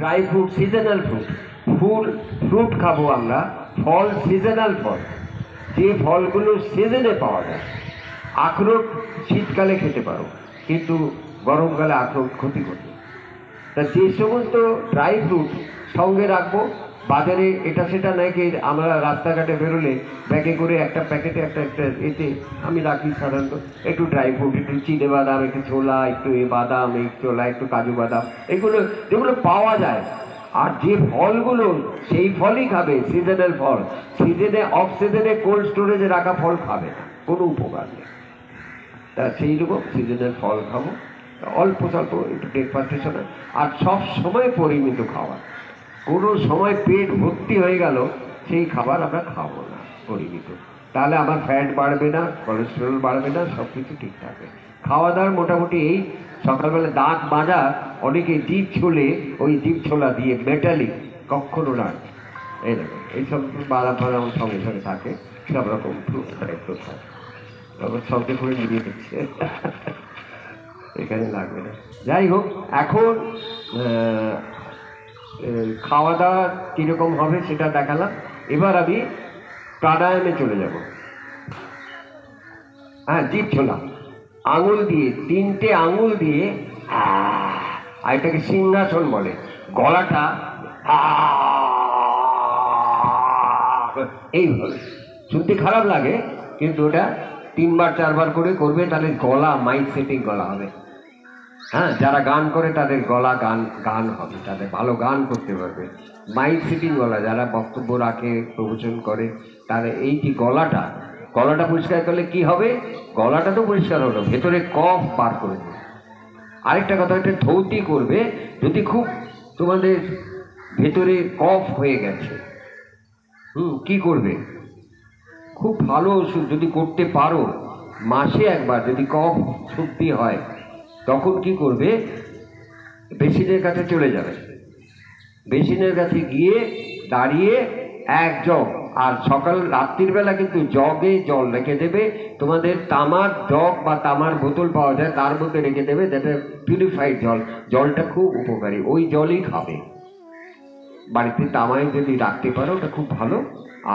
Dry fruit, seasonal fruit, fruit খাবো আমরা, ফল seasonal ফল, যে ফলগুলো সিজনে পাওয়া যায়। আখরোট শীতকালে খেতে পারো, কিন্তু গরমকালে আখরোট ক্ষতি করবে। তা যে সমস্ত ড্রাই ফ্রুট সঙ্গে রাখবো, বাজারে এটা সেটা নাকি আমরা রাস্তাঘাটে বেরোলে ব্যাগে করে একটা প্যাকেটে একটা এতে আমি রাখি সাধারণত একটু ড্রাই ফ্রুট, একটু চিনে বাদাম, একটু ছোলা, একটু বাদাম, একটু ছোলা, একটু কাজু বাদাম, এগুলো যেগুলো পাওয়া যায়। আর যে ফলগুলো সেই ফলই খাবে, সিজনাল ফল, সিজনে অফ সিজনে কোল্ড স্টোরেজে রাখা ফল খাবে না, কোনো উপকার নেই। তা সেই রকম সিজনাল ফল খাবো, অল্প স্বল্প একটু ব্রেকফাস্টের সময়, আর সব সময় পরিমিত খাওয়া। কোনো সময় পেট ভর্তি হয়ে গেল সেই খাবার আমরা খাবো না, পরিমিত। তাহলে আমার ফ্যাট বাড়বে না, কোলেস্টেরল বাড়বে না, সব কিছু ঠিক থাকবে। খাওয়া দাওয়ার মোটামুটি এই সকালবেলা দাঁত মাজা, অনেকে জিভ ছোলে, ওই জিভ ছোলা দিয়ে মেটালিক কখনো না, এই দেখো এইসব বাদাম ফাদাম সঙ্গে সঙ্গে থাকে, সব রকম ফ্রুট থাকে, তারপর সঙ্গে করে নিয়ে দিচ্ছে, এখানে লাগবে না। যাই হোক, এখন খাওয়া দাওয়া কীরকম হবে সেটা দেখালাম। এবার আমি প্রাণায়ামে চলে যাব। হ্যাঁ, জিভ ছোলা, আঙুল দিয়ে, 3টে আঙুল দিয়ে, আর এটাকে সিংহাসন বলে। গলাটা এইভাবে, শুনতে খারাপ লাগে, কিন্তু ওটা 3বার 4বার করে করবে, তাহলে গলা মাইক সেটিং গলা হবে। হ্যাঁ, যারা গান করে তাদের গলা গান হবে, তাদের ভালো গান করতে পারবে। মাইক সিটিং গলা, যারা বক্তব্য রাখে, প্রবচন করে, তাহলে এই যে গলাটা পরিষ্কার করলে কি হবে? গলাটা তো পরিষ্কার হলো, ভেতরে কফ বার করে দেবে। আরেকটা কথা, একটা ধৌতি করবে, যদি খুব তোমাদের ভেতরে কফ হয়ে গেছে, কি করবে? খুব ভালো ওষুধ যদি করতে পারো, মাসে একবার যদি কফ সর্দি হয়, তখন কি করবে? বেসিনের কাছে চলে যাবে, বেসিনের কাছে গিয়ে দাঁড়িয়ে এক জগ, আর সকাল রাত্রির বেলা কিন্তু জগে জল রেখে দেবে। তোমাদের তামার জগ বা তামার বোতল পাওয়া যায়, তার মধ্যে রেখে দেবে, যেটা পিউরিফাইড জল, জলটা খুব উপকারী, ওই জলই খাবে। বাড়িতে তামায় যদি রাখতে পারো, ওটা খুব ভালো।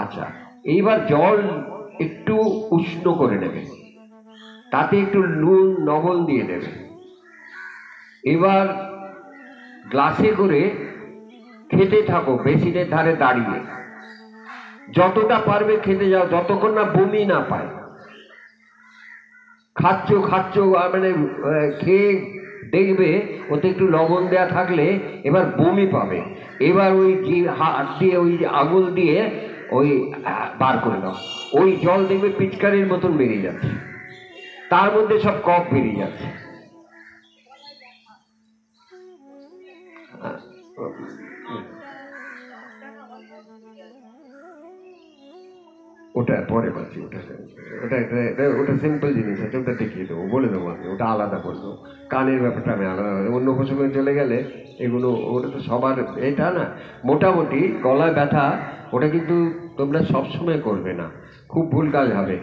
আচ্ছা, এইবার জল একটু উষ্ণ করে নেবে, তাতে একটু নুন লবণ দিয়ে দেবে। এবার গ্লাসে করে খেতে থাকো, বেসিনের ধারে দাঁড়িয়ে, যতটা পারবে খেতে যাও, যতক্ষণ না বমি না পায়। খাচ্ছ মানে খেয়ে দেখবে ওতে একটু লবণ দেওয়া থাকলে এবার বমি পাবে। এবার ওই হাত দিয়ে, ওই আঙুল দিয়ে ওই বার করে দাও, ওই জল দেখবে পিচকারির মতন বেরিয়ে যাচ্ছে, তার মধ্যে সব কফ বেরিয়ে যাচ্ছে। ওটা পরে পাচ্ছি, ওটা সিম্পল জিনিস আছে, ওটা দেখিয়ে দেবো, বলে দেবো আমি, ওটা আলাদা বলবো। কানের ব্যাপারটা আমি আলাদা, অন্য প্রসঙ্গে চলে গেলে এগুলো, ওটা তো সবার এটা না। মোটামুটি গলায় ব্যথা, ওটা কিন্তু তোমরা সবসময় করবে না, খুব ভুল কাজ হবে।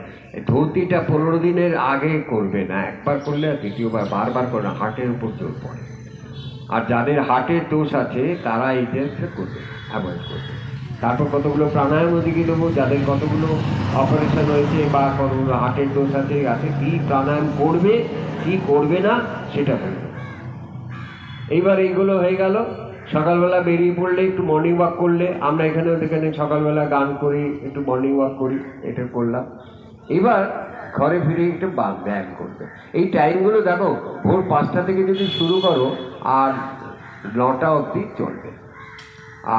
ধৌতিটা 15 দিনের আগে করবে না, একবার করলে আর দ্বিতীয়বার বারবার করে না, হার্টের উপর জোর পড়ে। আর যাদের হার্টের দোষ আছে তারা এই জিনিসটা করবে, অ্যাভয়েড করবে। তারপর কতগুলো প্রাণায়াম ওদিকে দেবো, যাদের কতগুলো অপারেশন হয়েছে বা কতগুলো হার্টের দোষ আছে কি প্রাণায়াম করবে, কি করবে না, সেটা বলবে। এইবার এইগুলো হয়ে গেল। সকালবেলা বেরিয়ে পড়লে, একটু মর্নিং ওয়াক করলে, আমরা এখানে ওখানে সকালবেলা গান করি, একটু মর্নিং ওয়াক করি, এটা করলাম। এবার ঘরে ফিরে একটু ব্যায়াম করবে। এই টাইমগুলো দেখো, ভোর 5টা থেকে যদি শুরু করো আর 9টা অবধি চলবে।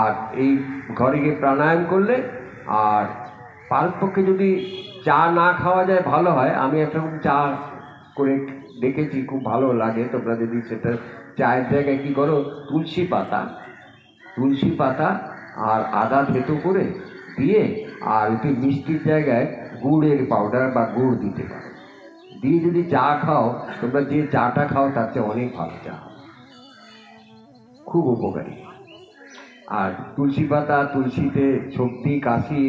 আর এই ঘরে গিয়ে প্রাণায়াম করলে, আর পারপক্ষে যদি চা না খাওয়া যায় ভালো হয়, আমি একটা চা করে দেখেছি, খুব ভালো লাগে। তোমরা যদি সেটা চায়ের জায়গায় কি করো, তুলসী পাতা আর আদা থেতো করে দিয়ে, আর একটু মিষ্টির জায়গায় গুড়ের পাউডার বা গুড় দিতে পারো, দিয়ে যদি চা খাও, তোমরা যে চাটা খাও তার চেয়ে অনেক ভালো চা, খুব উপকারী। আর তুলসী পাতা, তুলসীতে সর্দি কাশি,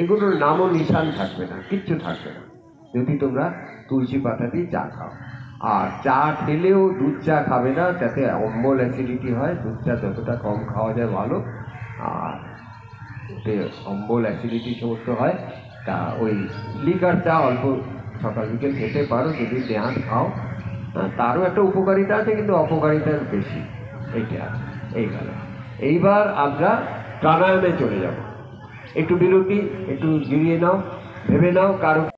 এগুলোর নামও নিশান থাকবে না, কিচ্ছু থাকবে না, যদি তোমরা তুলসী পাতা দিয়ে চা খাও। আর চা খেলেও দুধ চা খাবে না, তাতে অম্বল অ্যাসিডিটি হয়। দুধ চা যতটা কম খাওয়া যায় ভালো, আর ওতে অম্বল অ্যাসিডিটি সমস্ত হয়। তা ওই লিকার চা অল্প সকাল বিকেল খেতে পারো যদি দেহাত খাও। তারও একটা উপকারিতা আছে, কিন্তু অপকারিতার বেশি। এইটা এই গেল। এইবার আমরা প্রাণায়ামে চলে যাব। একটু বিরতি, একটু জিরিয়ে নাও, ভেবে নাও কারো